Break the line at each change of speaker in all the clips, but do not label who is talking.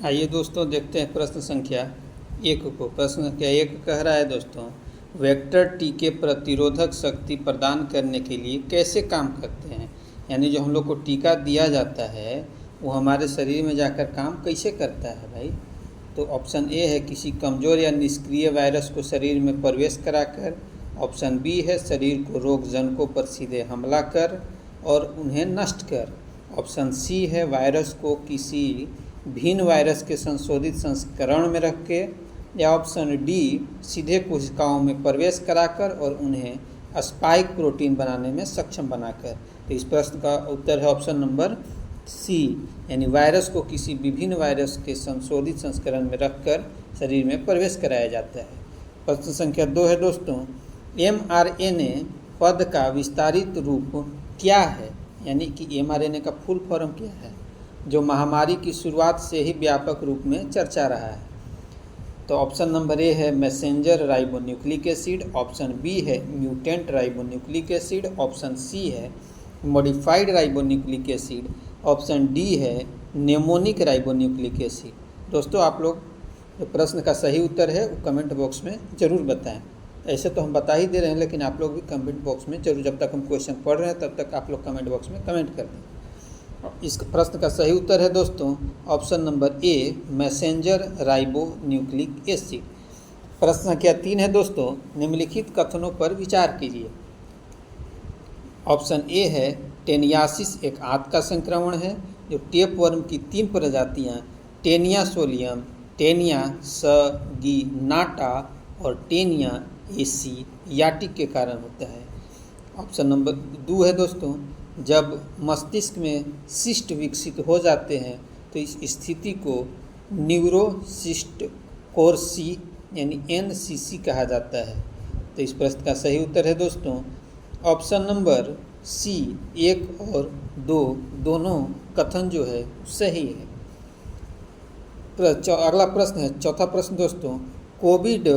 आइए दोस्तों देखते हैं प्रश्न संख्या 1 को। प्रश्न संख्या 1 कह रहा है दोस्तों, वेक्टर टी के प्रतिरोधक शक्ति प्रदान करने के लिए कैसे काम करते हैं। यानी जो हम लोग को टीका दिया जाता है वो हमारे शरीर में जाकर काम कैसे करता है भाई। तो ऑप्शन ए है किसी कमज़ोर या निष्क्रिय वायरस को शरीर में प्रवेश कराकर। ऑप्शन बी है शरीर को रोगजनकों पर सीधे हमला कर और उन्हें नष्ट कर। ऑप्शन सी है वायरस को किसी भिन्न वायरस के संशोधित संस्करण में रख के। या ऑप्शन डी सीधे कोशिकाओं में प्रवेश कराकर और उन्हें स्पाइक प्रोटीन बनाने में सक्षम बनाकर। तो इस प्रश्न का उत्तर है ऑप्शन नंबर सी, यानी वायरस को किसी विभिन्न वायरस के संशोधित संस्करण में रखकर शरीर में प्रवेश कराया जाता है। प्रश्न संख्या 2 है दोस्तों, mRNA पद का विस्तारित रूप क्या है। यानी कि mRNA का फुल फॉर्म क्या है, जो महामारी की शुरुआत से ही व्यापक रूप में चर्चा रहा है। तो ऑप्शन नंबर ए है messenger ribonucleic acid. Option B है mutant ribonucleic acid. Option C है modified ribonucleic acid. Option D है नेमोनिक राइबोन्यूक्लिक एसिड। दोस्तों आप लोग जो प्रश्न का सही उत्तर है वो कमेंट बॉक्स में ज़रूर बताएं। ऐसे तो हम बता ही दे रहे हैं, लेकिन आप लोग भी कमेंट बॉक्स में जरूर, जब तक हम क्वेश्चन पढ़ रहे हैं तब तक आप लोग कमेंट बॉक्स में कमेंट कर दें। इस प्रश्न का सही उत्तर है दोस्तों ऑप्शन नंबर ए मैसेंजर राइबोन्यूक्लिक एसिड। प्रश्न संख्या 3 है दोस्तों, निम्नलिखित कथनों पर विचार कीजिए। ऑप्शन ए है टेनियासिस एक आंत का संक्रमण है। जो टेपवर्म की 3 प्रजातियां टेनिया सोलियम, टेनिया सगिनाटा और टेनिया एशियाटिक के कारण होता है। ऑप्शन नंबर 2 है दोस्तों, जब मस्तिष्क में सिस्ट विकसित हो जाते हैं तो इस स्थिति को न्यूरोसिस्टोकोर्सी यानी NCC कहा जाता है। तो इस प्रश्न का सही उत्तर है दोस्तों ऑप्शन नंबर सी, 1 और 2 दोनों कथन जो है सही है। अगला प्रश्न है, चौथा प्रश्न दोस्तों, कोविड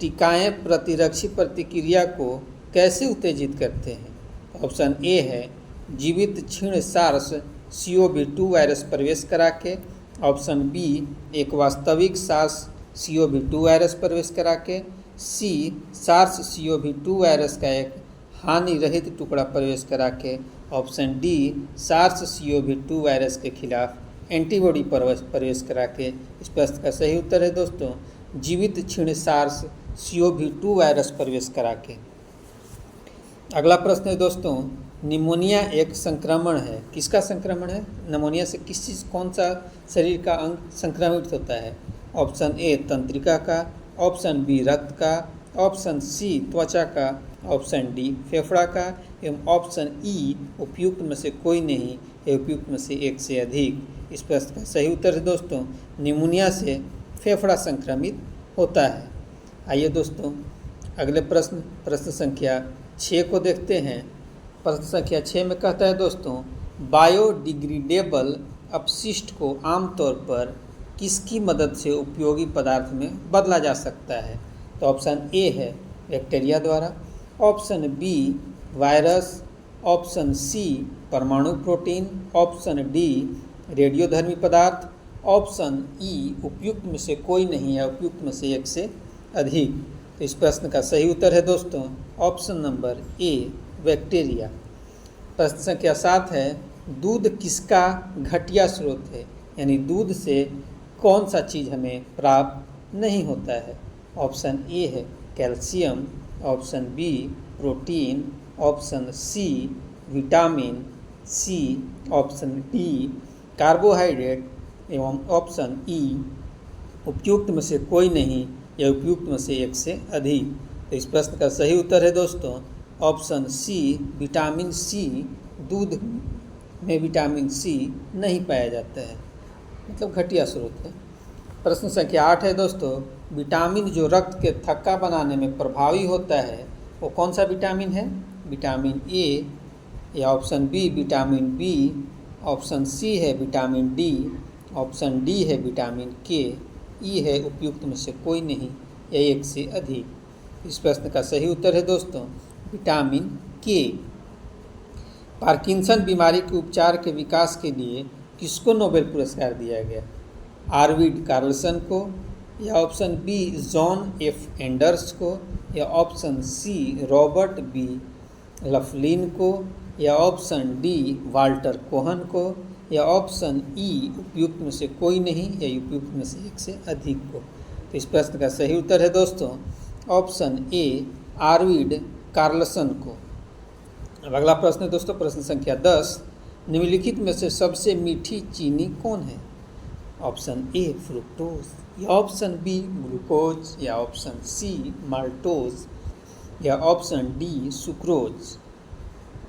टीकाएं प्रतिरक्षी प्रतिक्रिया को कैसे उत्तेजित करते हैं। ऑप्शन ए है जीवित क्षीण सार्स CoV-2 वायरस प्रवेश करा के। ऑप्शन बी एक वास्तविक सार्स CoV-2 वायरस प्रवेश करा के। सी सार्स CoV-2 वायरस का एक हानि रहित टुकड़ा प्रवेश करा के। Option D SARS CoV-2 virus के खिलाफ एंटीबॉडी प्रवेश करा के। इस प्रश्न का सही उत्तर है दोस्तों जीवित क्षीण सार्स CoV-2 वायरस प्रवेश करा के। अगला प्रश्न है दोस्तों, निमोनिया एक संक्रमण है। किसका संक्रमण है। निमोनिया से कौन सा शरीर का अंग संक्रमित होता है। ऑप्शन ए तंत्रिका का। ऑप्शन बी रक्त का। ऑप्शन सी त्वचा का। ऑप्शन डी फेफड़ा का। एवं ऑप्शन ई उपयुक्त में से कोई नहीं या उपयुक्त में से एक से अधिक। इस प्रश्न का सही उत्तर है दोस्तों निमोनिया से फेफड़ा संक्रमित होता है। आइए दोस्तों अगले प्रश्न संख्या 6 को देखते हैं। प्रश्न संख्या 6 में कहता है दोस्तों, बायोडिग्रेडेबल अपशिष्ट को आमतौर पर किसकी मदद से उपयोगी पदार्थ में बदला जा सकता है। तो ऑप्शन ए है बैक्टीरिया द्वारा। Option B virus. Option C परमाणु प्रोटीन। ऑप्शन डी रेडियोधर्मी पदार्थ। ऑप्शन ई उपयुक्त में से कोई नहीं है, उपयुक्त में से एक से अधिक। तो इस प्रश्न का सही उत्तर है दोस्तों ऑप्शन नंबर ए बैक्टीरिया। प्रश्न संख्या 7 है, दूध किसका घटिया स्रोत है। यानी दूध से कौन सा चीज़ हमें प्राप्त नहीं होता है। ऑप्शन ए है calcium. Option B protein. Option C vitamin C. Option D carbohydrate एवं ऑप्शन ई उपयुक्त में से कोई नहीं या उपयुक्त में से एक से अधिक। तो इस प्रश्न का सही उत्तर है दोस्तों ऑप्शन सी विटामिन सी। दूध में विटामिन सी नहीं पाया जाता है, मतलब घटिया स्रोत है। प्रश्न संख्या 8 है दोस्तों, विटामिन जो रक्त के थक्का बनाने में प्रभावी होता है वो कौन सा विटामिन है। विटामिन ए या option B vitamin B. Option C है विटामिन डी। ऑप्शन डी है विटामिन के। ई है उपयुक्त में से कोई नहीं या एक से अधिक। इस प्रश्न का सही उत्तर है दोस्तों विटामिन के। पार्किंसन बीमारी के उपचार के विकास के लिए किसको नोबेल पुरस्कार दिया गया। आर्विड कार्लसन को, या option B John F Enders को, या option C Robert B Laughlin को, या ऑप्शन डी वाल्टर कोहन को, या ऑप्शन ई उपयुक्त में से कोई नहीं या उपयुक्त में से एक से अधिक को। तो इस प्रश्न का सही उत्तर है दोस्तों ऑप्शन ए आर्विड कार्लसन को। अब अगला प्रश्न है दोस्तों प्रश्न संख्या 10, निम्नलिखित में से सबसे मीठी चीनी कौन है? ऑप्शन ए फ्रुक्टोज, या ऑप्शन बी ग्लूकोज, या ऑप्शन सी माल्टोज, या option D sucrose.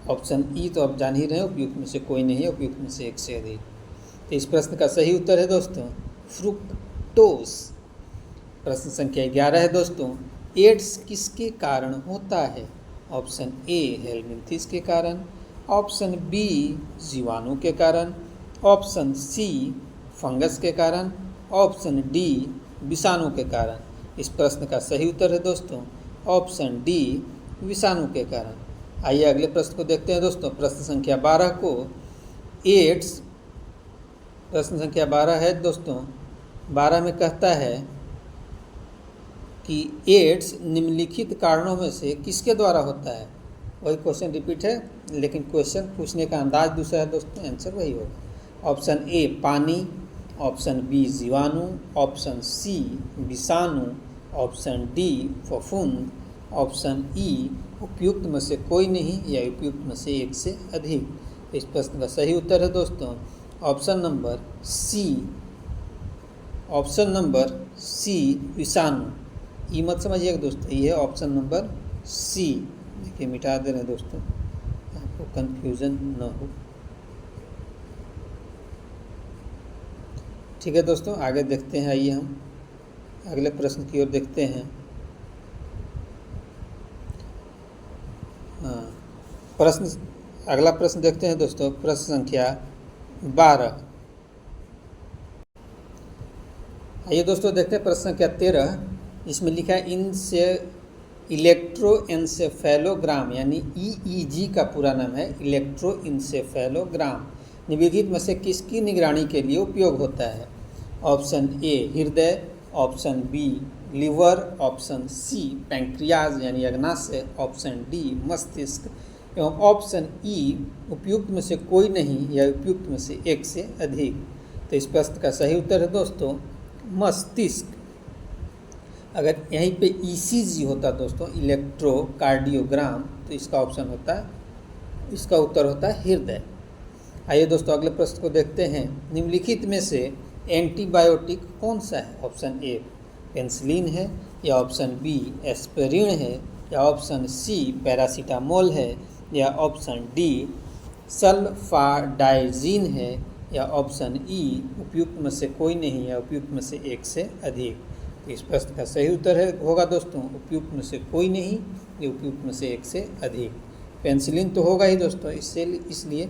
Option E तो आप जान ही रहे हैं, उपयुक्त में से कोई नहीं है, उपयुक्त में से एक से अधिक। तो इस प्रश्न का सही उत्तर है दोस्तों फ्रुक्टोज। प्रश्न संख्या 11 है दोस्तों, एड्स किसके कारण होता है? ऑप्शन ए हेलमिंथिस के कारण, ऑप्शन बी जीवाणु के कारण, ऑप्शन सी फंगस के कारण, ऑप्शन डी विषाणु के कारण। इस प्रश्न का सही उत्तर है दोस्तों ऑप्शन डी विषाणु के कारण। आइए अगले प्रश्न को देखते हैं दोस्तों। प्रश्न संख्या 12 को एड्स, प्रश्न संख्या 12 है दोस्तों, 12 में कहता है कि एड्स निम्नलिखित कारणों में से किसके द्वारा होता है? वही क्वेश्चन रिपीट है, लेकिन क्वेश्चन पूछने का अंदाज दूसरा है दोस्तों, आंसर वही होगा। ऑप्शन ए पानी, ऑप्शन बी जीवाणु, ऑप्शन सी विषाणु, ऑप्शन डी फफूंद, ऑप्शन ई उपयुक्त में से कोई नहीं या उपयुक्त में से एक से अधिक। इस प्रश्न का सही उत्तर है दोस्तों option number C, option number C विषाणु। ये मत समझिएगा दोस्तों, ये है ऑप्शन नंबर सी। देखिए मिटा दे रहे हैं दोस्तों, आपको कंफ्यूजन न हो। ठीक है दोस्तों, आगे देखते हैं। आइए हम अगले प्रश्न की ओर देखते हैं। प्रश्न अगला प्रश्न देखते हैं दोस्तों, प्रश्न संख्या 12। आइए दोस्तों देखते हैं प्रश्न संख्या 13। इसमें लिखा है इनसे इलेक्ट्रोएन्सेफेलोग्राम यानी EEG का पूरा नाम है इलेक्ट्रोएन्सेफेलोग्राम निम्नलिखित में से किसकी निगरानी के लिए उपयोग होता है? ऑप्शन ए हृदय, option B liver, option C pancreas यानी अग्नाशय, ऑप्शन डी मस्तिष्क, एवं ऑप्शन ई उपयुक्त में से कोई नहीं या उपयुक्त में से एक से अधिक। तो इस प्रश्न का सही उत्तर है दोस्तों मस्तिष्क। अगर यहीं पे ECG होता दोस्तों इलेक्ट्रोकार्डियोग्राम, तो इसका ऑप्शन होता है, इसका उत्तर होता है हृदय। आइए दोस्तों अगले प्रश्न को देखते हैं। निम्नलिखित में से एंटीबायोटिक कौन सा है? ऑप्शन ए पेनिसिलिन है, या ऑप्शन बी एस्पिरिन है, या ऑप्शन सी पैरासीटामोल है, या ऑप्शन डी सल्फाडाइजिन है, या ऑप्शन ई उपयुक्त में से कोई नहीं या उपयुक्त में से एक से अधिक। तो इस प्रश्न का सही उत्तर है होगा दोस्तों उपयुक्त में से कोई नहीं या उपयुक्त में से एक से अधिक। पेनिसिलिन तो होगा ही दोस्तों, इसलिए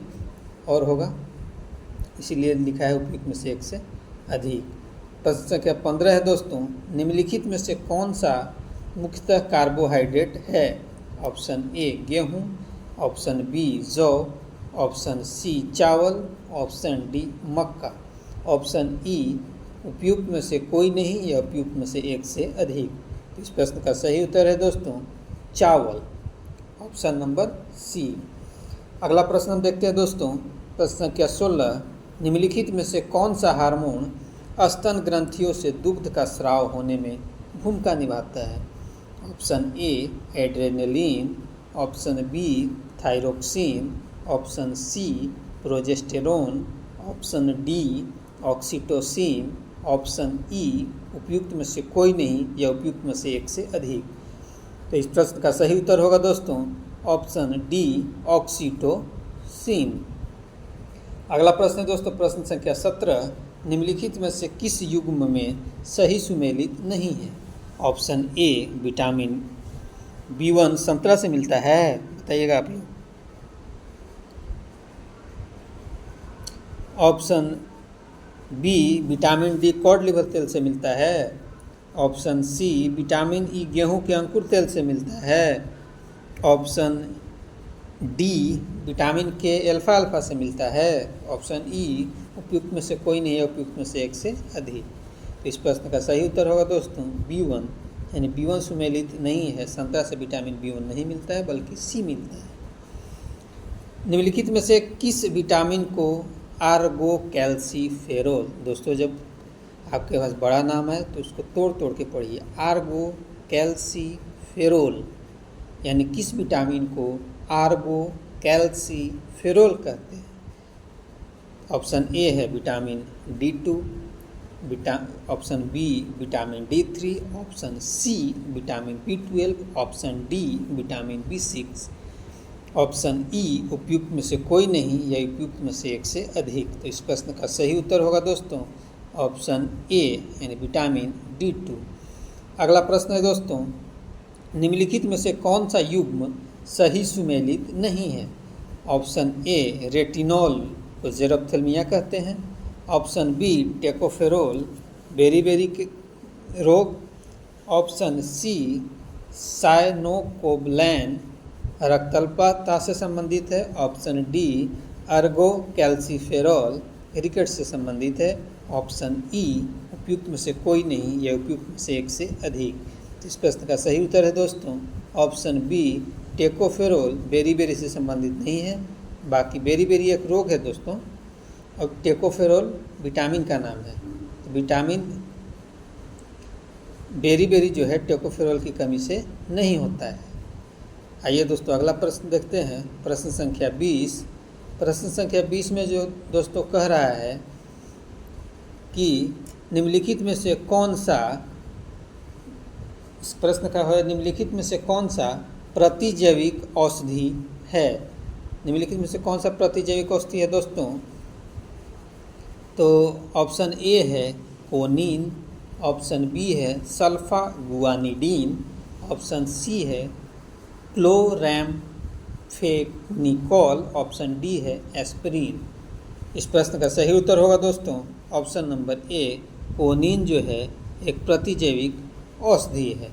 और होगा, इसीलिए लिखा है उपयुक्त में से एक से अधिक। प्रश्न संख्या 15 है दोस्तों, निम्नलिखित में से कौन सा मुख्यतः कार्बोहाइड्रेट है? ऑप्शन ए गेहूँ, ऑप्शन बी जौ, ऑप्शन सी चावल, ऑप्शन डी मक्का, ऑप्शन ई उपयुक्त में से कोई नहीं या उपयुक्त में से एक से अधिक। तो इस प्रश्न का सही उत्तर है दोस्तों चावल, ऑप्शन नंबर सी। अगला प्रश्न हम देखते हैं दोस्तों, प्रश्न संख्या 16, निम्नलिखित में से कौन सा हार्मोन स्तन ग्रंथियों से दुग्ध का स्राव होने में भूमिका निभाता है? Option A adrenaline, option B thyroxine, option C progesterone, option D oxytocin, option E उपयुक्त में से कोई नहीं या उपयुक्त में से एक से अधिक। तो इस प्रश्न का सही उत्तर होगा दोस्तों ऑप्शन डी ऑक्सीटोसिन। अगला प्रश्न है दोस्तों प्रश्न संख्या 17, निम्नलिखित में से किस युग्म में सही सुमेलित नहीं है? ऑप्शन ए विटामिन B1 संतरा से मिलता है, बताइएगा आप लोग। Option B vitamin D cod liver तेल से मिलता है, ऑप्शन सी विटामिन ई गेहूं के अंकुर तेल से मिलता है, ऑप्शन डी विटामिन के अल्फा अल्फा से मिलता है। ऑप्शन ई उपयुक्त में से कोई नहीं है, उपयुक्त में से एक से अधिक। तो इस प्रश्न का सही उत्तर होगा दोस्तों B1, यानी B1 सुमेलित नहीं है। संतरा से विटामिन B1 नहीं मिलता है बल्कि सी मिलता है। निम्नलिखित में से किस विटामिन को आर्गोकैल्सीफेरोल, दोस्तों जब आपके पास बड़ा नाम है तो उसको तोड़ तोड़ के पढ़िए। आर्गोकैल्सीफेरोल यानी किस विटामिन को आर्गोकैल्सीफेरोल कहते हैं। ऑप्शन ए है vitamin D2, option B vitamin D3, option C vitamin B12, option D vitamin B6, option E उपयुक्त में से कोई नहीं या उपयुक्त में से एक से अधिक। तो इस प्रश्न का सही उत्तर होगा दोस्तों ऑप्शन ए यानी विटामिन D2। अगला प्रश्न है दोस्तों, निम्नलिखित में से कौन सा युग्म सही सुमेलित नहीं है। ऑप्शन ए रेटिनॉल को जेरोप्थेल्मिया कहते हैं, ऑप्शन बी टेकोफेरोल बेरीबेरी के रोग, ऑप्शन सी साइनोकोबलैन रक्तल्पता से संबंधित है, ऑप्शन डी आर्गोकैल्सीफेरोल रिकेट से संबंधित है, ऑप्शन ई उपयुक्त में से कोई नहीं या उपयुक्त में से एक से अधिक। तो इस प्रश्न का सही उत्तर है दोस्तों ऑप्शन बी टेकोफेरोल बेरीबेरी से संबंधित नहीं है। बाकी बेरीबेरी एक रोग है दोस्तों और टेकोफेरोल विटामिन का नाम है। तो विटामिन बेरीबेरी जो है टेकोफेरोल की कमी से नहीं होता है। आइए दोस्तों अगला प्रश्न देखते हैं, प्रश्न संख्या 20। प्रश्न संख्या 20 में जो दोस्तों कह रहा है कि निम्नलिखित में से कौन सा, इस प्रश्न का है निम्नलिखित में से कौन सा प्रतिजैविक औषधि है। निम्नलिखित में से कौन सा प्रतिजैविक औषधि है दोस्तों, तो ऑप्शन ए है कोनिन, ऑप्शन बी है सल्फागुआनिडीन, ऑप्शन सी है क्लोरैम्फेनिकोल, ऑप्शन डी है एस्पिरिन। इस प्रश्न का सही उत्तर होगा दोस्तों ऑप्शन नंबर ए कोनिन जो है एक प्रतिजैविक औषधि है।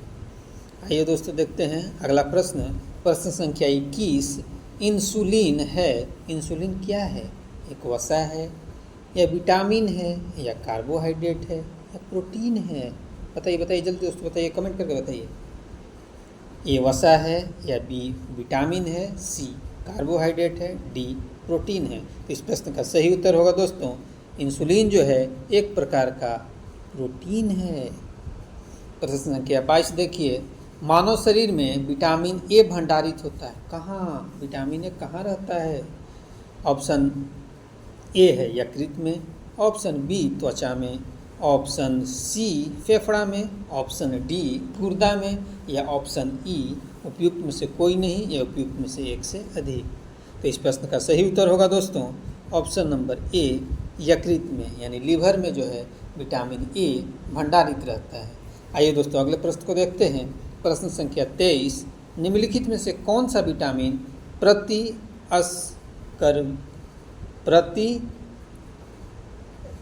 आइए दोस्तों देखते हैं अगला प्रश्न, प्रश्न संख्या 21। इंसुलिन है, इंसुलिन क्या है, एक वसा है या विटामिन है या कार्बोहाइड्रेट है या प्रोटीन है। बताइए बताइए जल्दी दोस्तों बताइए, कमेंट करके बताइए। ए वसा है या बी विटामिन है, सी कार्बोहाइड्रेट है, डी प्रोटीन है। तो इस प्रश्न का सही उत्तर होगा दोस्तों इंसुलिन जो है एक प्रकार का प्रोटीन है। प्रश्न संख्या 22 देखिए, मानव शरीर में विटामिन ए भंडारित होता है कहाँ, विटामिन ए कहाँ रहता है। ऑप्शन ए है यकृत में, ऑप्शन बी त्वचा में, ऑप्शन सी फेफड़ा में, ऑप्शन डी गुर्दा में या ऑप्शन ई उपयुक्त में से कोई नहीं या उपयुक्त में से एक से अधिक। तो इस प्रश्न का सही उत्तर होगा दोस्तों ऑप्शन नंबर ए यकृत में यानी लीवर में जो है विटामिन ए भंडारित रहता है। आइए दोस्तों अगले प्रश्न को देखते हैं, प्रश्न संख्या 23। निम्नलिखित में से कौन सा विटामिन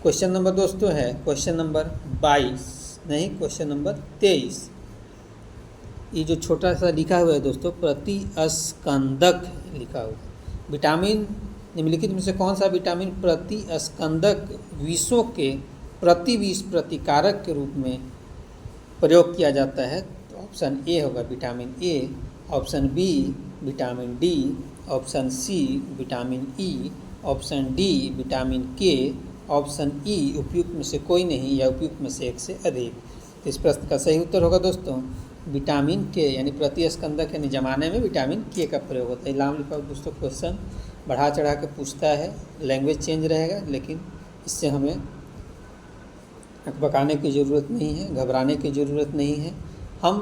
क्वेश्चन नंबर दोस्तों है क्वेश्चन नंबर 22 नहीं क्वेश्चन नंबर 23। ये जो छोटा सा लिखा हुआ है दोस्तों प्रतिस्कंदक लिखा हुआ। विटामिन निम्नलिखित में से कौन सा विटामिन प्रतिस्कंदक विषों के प्रतिविष प्रतिकारक के रूप में प्रयोग किया जाता है। तो ऑप्शन ए होगा vitamin A, option B vitamin D, option C vitamin E, option D vitamin K, option E उपयुक्त में से कोई नहीं या उपयुक्त में से एक से अधिक। तो इस प्रश्न का सही उत्तर होगा दोस्तों विटामिन के यानी प्रतिस्कंदक यानी जमाने में विटामिन के का प्रयोग होता है। नाम लिखा दोस्तों क्वेश्चन बढ़ा चढ़ा के पूछता है, लैंग्वेज चेंज रहेगा लेकिन इससे हमें अकबकाने की ज़रूरत नहीं है, घबराने की ज़रूरत नहीं है। हम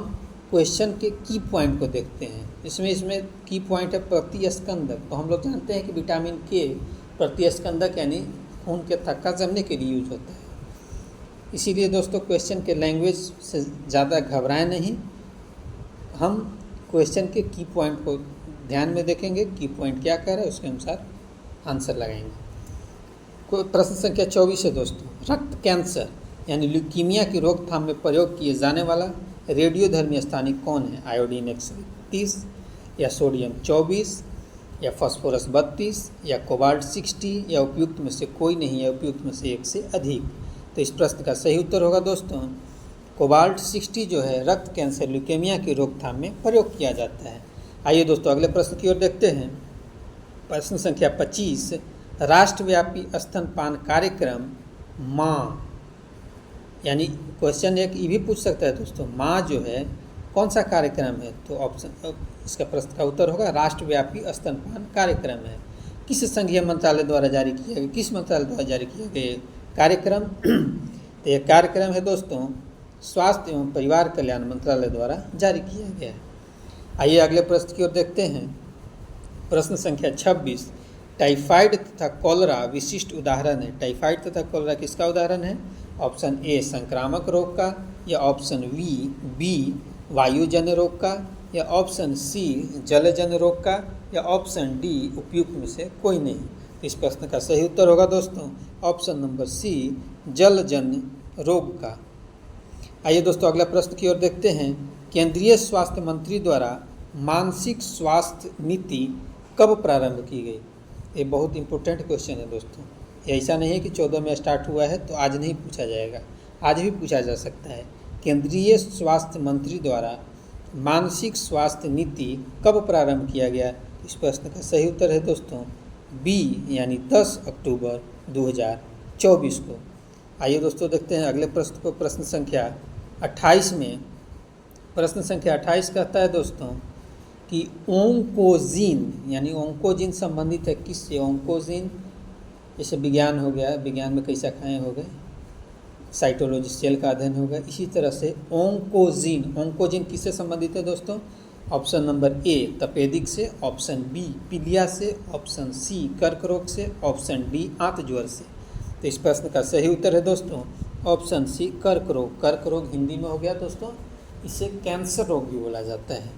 क्वेश्चन के की पॉइंट को देखते हैं। इसमें की पॉइंट है प्रतिस्कंदक। तो हम लोग जानते हैं कि विटामिन के प्रतिस्कंदक यानी खून के थक्का जमने के लिए यूज होता है। इसीलिए दोस्तों क्वेश्चन के लैंग्वेज से ज़्यादा घबराएं नहीं, हम क्वेश्चन के की पॉइंट को ध्यान में देखेंगे, की पॉइंट क्या कह रहा है उसके अनुसार आंसर लगाएंगे। प्रश्न संख्या 24 है दोस्तों, रक्त कैंसर यानी ल्यूकीमिया की रोकथाम में प्रयोग किए जाने वाला रेडियोधर्मी स्थानिक कौन है। आयोडीन 130 या सोडियम 24, या फास्फोरस 32 या कोबाल्ट 60 या उपयुक्त में से कोई नहीं है, उपयुक्त में से एक से अधिक। तो इस प्रश्न का सही उत्तर होगा दोस्तों कोबाल्ट 60 जो है रक्त कैंसर ल्यूकेमिया की रोकथाम में प्रयोग किया जाता है। आइए दोस्तों अगले प्रश्न की ओर देखते हैं। प्रश्न संख्या 25, राष्ट्रव्यापी स्तनपान कार्यक्रम माँ, यानी क्वेश्चन एक ये भी पूछ सकता है दोस्तों माँ जो है कौन सा कार्यक्रम है, तो ऑप्शन इसका प्रश्न का उत्तर होगा राष्ट्रव्यापी स्तनपान कार्यक्रम है। किस संघीय मंत्रालय द्वारा जारी किया गया, किस मंत्रालय द्वारा जारी किया गया कार्यक्रम? तो यह कार्यक्रम है दोस्तों स्वास्थ्य एवं परिवार कल्याण मंत्रालय द्वारा जारी किया गया है। आइए अगले प्रश्न की ओर देखते हैं। प्रश्न संख्या 26, टाइफाइड तथा कॉलरा विशिष्ट उदाहरण है। टाइफाइड तथा कॉलरा किसका उदाहरण है? ऑप्शन ए संक्रामक रोग का, या ऑप्शन बी वायुजन्य रोग का, या ऑप्शन सी जलजन्य रोग का, या ऑप्शन डी उपयुक्त में से कोई नहीं। इस प्रश्न का सही उत्तर होगा दोस्तों ऑप्शन नंबर सी जलजन्य रोग का। आइए दोस्तों अगला प्रश्न की ओर देखते हैं। केंद्रीय स्वास्थ्य मंत्री द्वारा मानसिक स्वास्थ्य नीति कब प्रारंभ की गई? ये बहुत इंपॉर्टेंट क्वेश्चन है दोस्तों। ये ऐसा नहीं है कि 14 में स्टार्ट हुआ है तो आज नहीं पूछा जाएगा, आज भी पूछा जा सकता है। केंद्रीय स्वास्थ्य मंत्री द्वारा मानसिक स्वास्थ्य नीति कब प्रारंभ किया गया? इस प्रश्न का सही उत्तर है दोस्तों बी यानी 10 अक्टूबर 2024 को। आइए दोस्तों देखते हैं अगले प्रश्न को। प्रश्न संख्या 28 में प्रश्न संख्या 28 कहता है दोस्तों कि ओंकोजीन, यानी ओंकोजीन संबंधित है किससे? ओंकोजीन जैसे विज्ञान हो गया, विज्ञान में कई शाखाएँ हो गए, साइटोलॉजी सेल का अध्ययन होगा, इसी तरह से ओंकोजीन किससे संबंधित है दोस्तों? ऑप्शन नंबर ए तपेदिक से, ऑप्शन बी पीलिया से, ऑप्शन सी कर्क रोग से, ऑप्शन डी आंत ज्वर से। तो इस प्रश्न का सही उत्तर है दोस्तों ऑप्शन सी कर्क रोग। कर्क रोग हिंदी में हो गया दोस्तों, इसे कैंसर रोग भी बोला जाता है।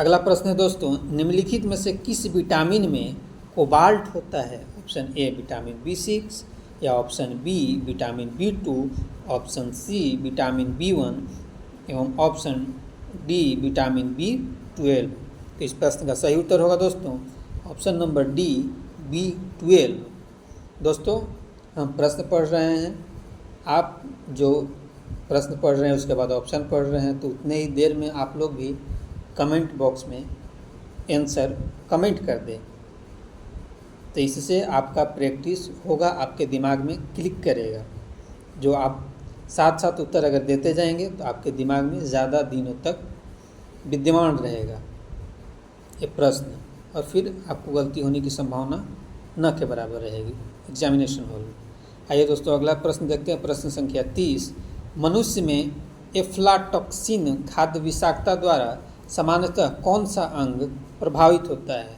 अगला प्रश्न है दोस्तों निम्नलिखित में से किस विटामिन में कोबाल्ट होता है? ऑप्शन ए विटामिन B6, या option B vitamin B2, option C vitamin B1 एवं ऑप्शन डी विटामिन B12। तो इस प्रश्न का सही उत्तर होगा दोस्तों ऑप्शन नंबर डी B12। दोस्तों हम प्रश्न पढ़ रहे हैं, आप जो प्रश्न पढ़ रहे हैं उसके बाद ऑप्शन पढ़ रहे हैं, तो उतने ही देर में आप लोग भी कमेंट बॉक्स में आंसर कमेंट कर दें, तो इससे आपका प्रैक्टिस होगा, आपके दिमाग में क्लिक करेगा। जो आप साथ साथ उत्तर अगर देते जाएंगे तो आपके दिमाग में ज़्यादा दिनों तक विद्यमान रहेगा ये प्रश्न, और फिर आपको गलती होने की संभावना न के बराबर रहेगी एग्जामिनेशन हॉल में। आइए दोस्तों अगला प्रश्न देखते हैं। प्रश्न संख्या 30, मनुष्य में एफ्लाटॉक्सिन खाद्य विषाक्तता द्वारा सामान्यतः कौन सा अंग प्रभावित होता है?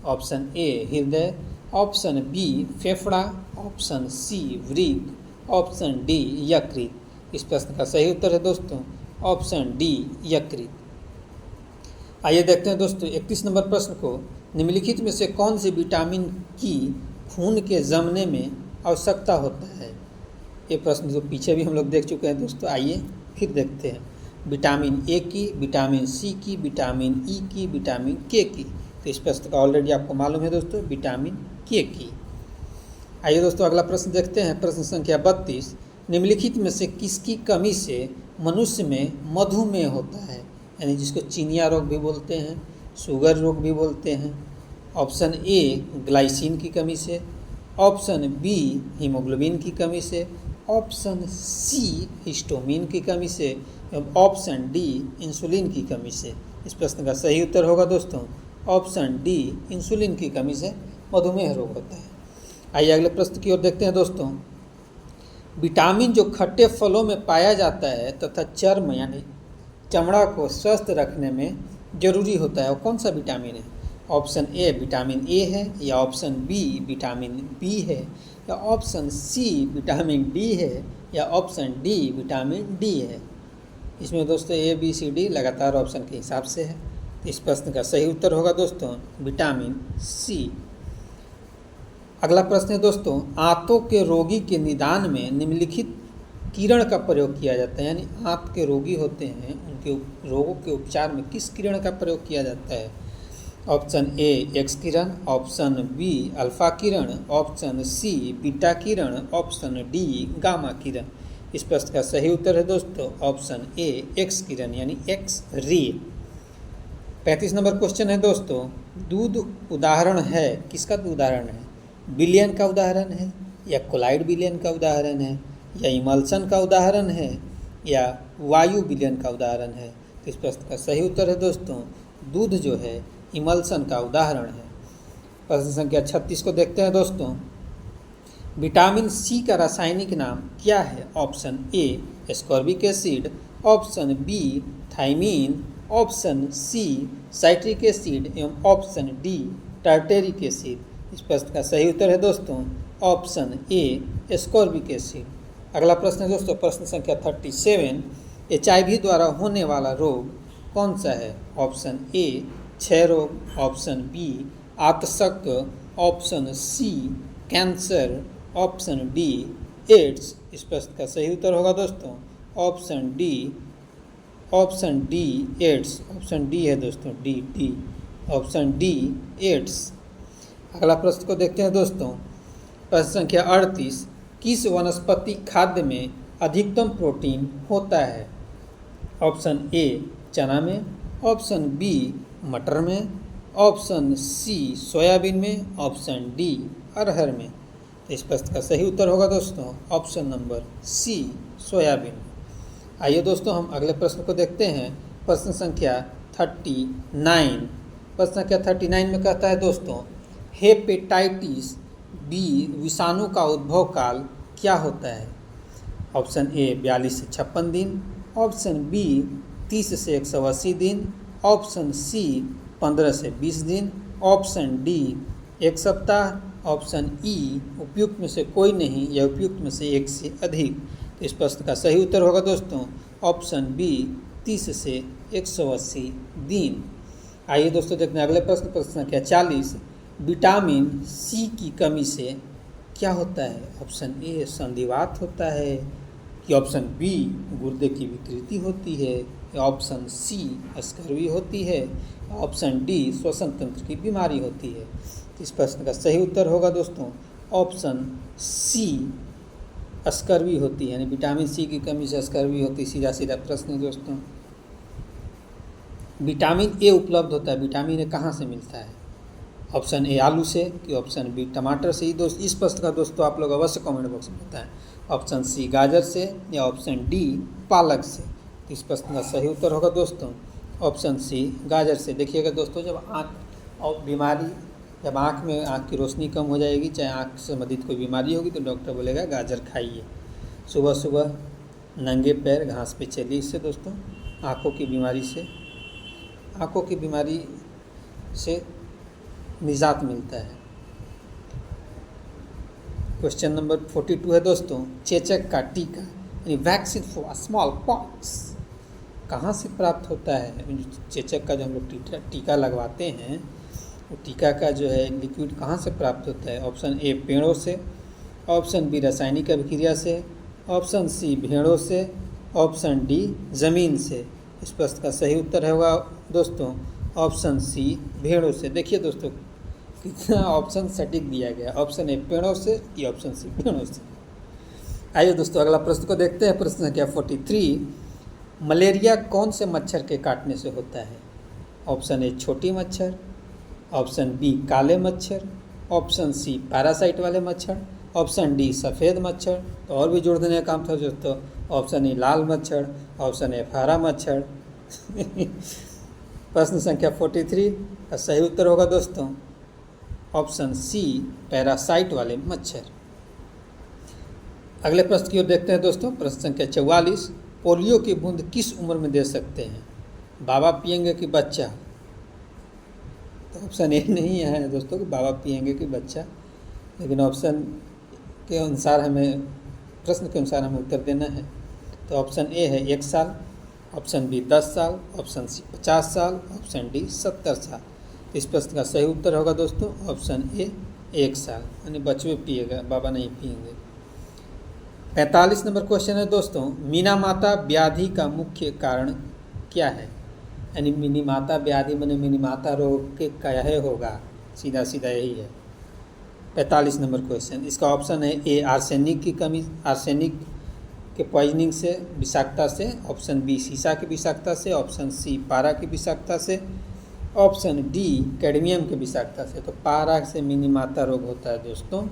ऑप्शन ए हृदय, ऑप्शन बी फेफड़ा, ऑप्शन सी वृक्क, ऑप्शन डी यकृत। इस प्रश्न का सही उत्तर है दोस्तों ऑप्शन डी यकृत। आइए देखते हैं दोस्तों 31 नंबर प्रश्न को। निम्नलिखित में से कौन से विटामिन की खून के जमने में आवश्यकता होता है? ये प्रश्न जो पीछे भी हम लोग देख चुके हैं दोस्तों, आइए फिर देखते हैं। विटामिन ए की, विटामिन सी की, विटामिन ई की, विटामिन के की। तो इस प्रश्न का ऑलरेडी आपको मालूम है दोस्तों विटामिन के की। आइए दोस्तों अगला प्रश्न देखते हैं। प्रश्न संख्या 32, निम्नलिखित में से किसकी कमी से मनुष्य में मधुमेह होता है? यानी जिसको चीनिया रोग भी बोलते हैं, शुगर रोग भी बोलते हैं। ऑप्शन ए ग्लाइसिन की कमी से, ऑप्शन बी हीमोग्लोबिन की कमी से, ऑप्शन सी हिस्टोमिन की कमी से, एवं ऑप्शन डी इंसुलिन की कमी से। इस प्रश्न का सही उत्तर होगा दोस्तों ऑप्शन डी इंसुलिन की कमी से मधुमेह रोग होता है। आइए अगले प्रश्न की ओर देखते हैं दोस्तों। विटामिन जो खट्टे फलों में पाया जाता है तथा चर्म यानी चमड़ा को स्वस्थ रखने में जरूरी होता है, वो कौन सा विटामिन है? ऑप्शन ए विटामिन ए है, या ऑप्शन बी विटामिन बी है, या ऑप्शन सी विटामिन डी है, या ऑप्शन डी विटामिन डी है। इसमें दोस्तों ए बी सी डी लगातार ऑप्शन के हिसाब से है। इस प्रश्न का सही उत्तर होगा दोस्तों विटामिन सी। अगला प्रश्न है दोस्तों, आंतों के रोगी के निदान में निम्नलिखित किरण का प्रयोग किया जाता है? यानी आंत के रोगी होते हैं, उनके रोगों के उपचार में किस किरण का प्रयोग किया जाता है? ऑप्शन ए एक्स किरण, ऑप्शन बी अल्फा किरण, ऑप्शन सी बीटा किरण, ऑप्शन डी गामा किरण। इस प्रश्न का सही उत्तर है दोस्तों ऑप्शन ए एक्स किरण यानी एक्स रे। 35 नंबर क्वेश्चन है दोस्तों, दूध उदाहरण है, किसका उदाहरण है? विलयन का उदाहरण है या कोलाइड विलयन का उदाहरण है या इमल्सन का उदाहरण है या वायु विलयन का उदाहरण है? तो इस प्रश्न का सही उत्तर है दोस्तों दूध जो है इमल्सन का उदाहरण है। प्रश्न संख्या 36 को देखते हैं दोस्तों, विटामिन सी का रासायनिक नाम क्या है? Option A ascorbic acid, option B thiamine, option C citric acid एवं ऑप्शन डी टार्टेरिक एसिड। इस प्रश्न का सही उत्तर है दोस्तों ऑप्शन ए एस्कॉर्बिक एसिड। अगला प्रश्न है दोस्तों प्रश्न संख्या 37, HIV द्वारा होने वाला रोग कौन सा है? ऑप्शन ए क्षय रोग, ऑप्शन बी आतशक, option C cancer, option D AIDS. इस प्रश्न का सही उत्तर होगा दोस्तों option D AIDS. Option D है दोस्तों डी ऑप्शन डी एड्स। अगला प्रश्न को देखते हैं दोस्तों प्रश्न संख्या 38, किस वनस्पति खाद्य में अधिकतम प्रोटीन होता है? ऑप्शन ए चना में, ऑप्शन बी मटर में, ऑप्शन सी सोयाबीन में, ऑप्शन डी अरहर में। इस प्रश्न का सही उत्तर होगा दोस्तों ऑप्शन नंबर सी सोयाबीन। आइए दोस्तों हम अगले प्रश्न को देखते हैं प्रश्न संख्या 39। प्रश्न संख्या 39 में कहता है दोस्तों, हेपेटाइटिस बी विषाणु का उद्भव काल क्या होता है? ऑप्शन ए 42 से 56 दिन, ऑप्शन बी 30 से 180 दिन, ऑप्शन सी 15 से 20 दिन, ऑप्शन डी 1 सप्ताह, ऑप्शन ई उपयुक्त में से कोई नहीं या उपयुक्त में से एक से अधिक। तो इस प्रश्न का सही उत्तर होगा दोस्तों ऑप्शन बी 30 से 180 दिन। आइए दोस्तों देखते हैं अगले प्रश्न प्रश्न संख्या 40, विटामिन सी की कमी से क्या होता है? ऑप्शन ए संधिवात होता है कि ऑप्शन बी गुर्दे की विकृति होती है या ऑप्शन सी स्कर्वी होती है, ऑप्शन डी श्वसन तंत्र की बीमारी होती है। इस प्रश्न का सही उत्तर होगा दोस्तों ऑप्शन सी स्कर्वी होती है, यानी विटामिन सी की कमी से स्कर्वी होती है। सीधा सीधा प्रश्न है दोस्तों। विटामिन ए उपलब्ध होता है, विटामिन ए कहाँ से मिलता है? ऑप्शन ए आलू से कि ऑप्शन बी टमाटर से? इस प्रश्न का दोस्तों आप लोग अवश्य कमेंट बॉक्स में बताएं। ऑप्शन सी गाजर से या ऑप्शन डी पालक से? तो इस प्रश्न का सही उत्तर होगा दोस्तों ऑप्शन सी गाजर से। देखिएगा दोस्तों, जब आँख और बीमारी, जब आँख में आँख की रोशनी कम हो जाएगी, चाहे आँख से संबंधित कोई बीमारी होगी, तो डॉक्टर बोलेगा गाजर खाइए। सुबह सुबह नंगे पैर घास पे चलिए, इससे दोस्तों आँखों की बीमारी से निजात मिलता है। क्वेश्चन नंबर 42 है दोस्तों, चेचक का टीका यानी वैक्सीन फॉर स्मॉल पॉक्स कहाँ से प्राप्त होता है? चेचक का जो हम लोग टीका लगवाते हैं, वो टीका का जो है लिक्विड कहाँ से प्राप्त होता है? ऑप्शन ए पेड़ों से, ऑप्शन बी रासायनिक अभिक्रिया से, ऑप्शन सी भेड़ों से, ऑप्शन डी ज़मीन से। इस प्रश्न का सही उत्तर होगा दोस्तों ऑप्शन सी भेड़ों से। देखिए दोस्तों कितना ऑप्शन सटीक दिया गया, ऑप्शन ए पेड़ों से कि ऑप्शन सी भेड़ों से। आइए दोस्तों अगला प्रश्न को देखते हैं प्रश्न संख्या 43, मलेरिया कौन से मच्छर के काटने से होता है? ऑप्शन ए छोटी मच्छर, ऑप्शन बी काले मच्छर, ऑप्शन सी पैरासाइट वाले मच्छर, ऑप्शन डी सफ़ेद मच्छर। तो और भी जोड़ देने का काम था दोस्तों, ऑप्शन ए लाल मच्छर, ऑप्शन ए हरा मच्छर। प्रश्न संख्या 43 का सही उत्तर होगा दोस्तों ऑप्शन सी पैरासाइट वाले मच्छर। अगले प्रश्न की ओर देखते हैं दोस्तों प्रश्न संख्या 44, पोलियो की बूंद किस उम्र में दे सकते हैं? बाबा पिएंगे कि बच्चा? तो ऑप्शन ए नहीं है दोस्तों कि बाबा पिएंगे कि बच्चा, लेकिन ऑप्शन के अनुसार हमें, प्रश्न के अनुसार हमें उत्तर देना है। तो ऑप्शन ए है 1 साल, ऑप्शन बी 10 साल, ऑप्शन सी 50 साल, ऑप्शन डी 70 साल। इस प्रश्न का सही उत्तर होगा दोस्तों ऑप्शन ए 1 साल, यानी बच्चे पिएगा, बाबा नहीं पिएंगे। 45 नंबर क्वेश्चन है दोस्तों, मीना माता व्याधि का मुख्य कारण क्या है? यानी मिनीमाता व्याधि मैंने मिनीमाता रोग के कहे होगा, सीधा सीधा यही है। 45 नंबर क्वेश्चन, इसका ऑप्शन है ए आर्सेनिक की कमी, आर्सेनिक के पॉइजनिंग से, विषाक्तता से, ऑप्शन बी सीसा की विषाक्तता से, ऑप्शन सी पारा की विषाक्तता से, ऑप्शन डी कैडमियम के विषाक्तता से। तो पारा से मिनीमाता रोग होता है दोस्तों।